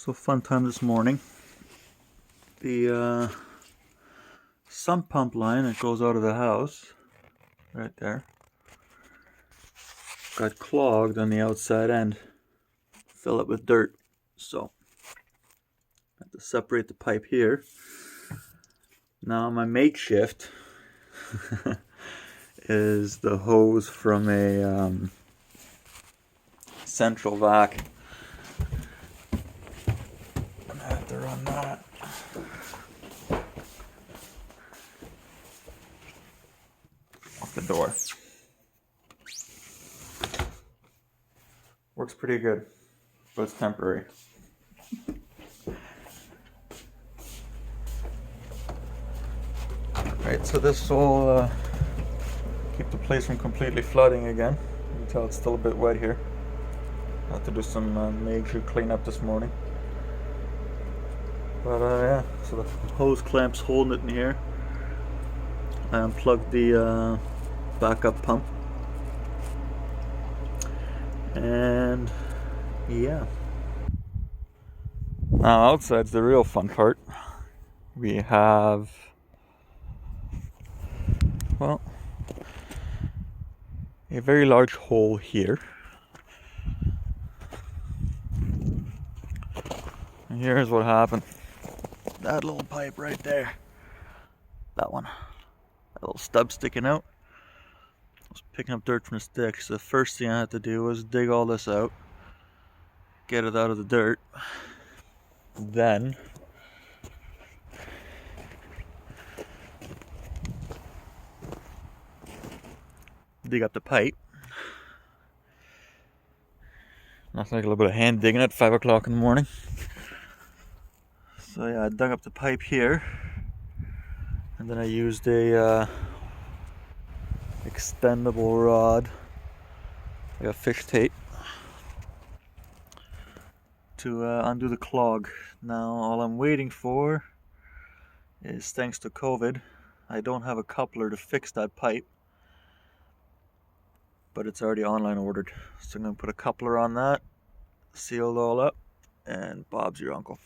So fun time this morning. The sump pump line that goes out of the house, right there, got clogged on the outside end. Fill it with dirt. So I have to separate the pipe here. Now my makeshift is the hose from a central vac. I have to run that. Off the door. Works pretty good, but it's temporary. Right, so this will keep the place from completely flooding again. You can tell it's still a bit wet here. I have to do some major cleanup this morning. But yeah, so the hose clamp's holding it in here. I unplugged the backup pump. And yeah. Now outside's the real fun part. We have, well, a very large hole here. And here's what happened. That little pipe right there. That one. That little stub sticking out. I was picking up dirt from the sticks. The first thing I had to do was dig all this out. Get it out of the dirt. Then dig up the pipe. Nothing like a little bit of hand digging at 5 o'clock in the morning. So yeah, I dug up the pipe here, and then I used a extendable rod, like a fish tape, to undo the clog. Now all I'm waiting for is, thanks to COVID, I don't have a coupler to fix that pipe, but it's already online ordered. So I'm going to put a coupler on that, seal it all up, and Bob's your uncle.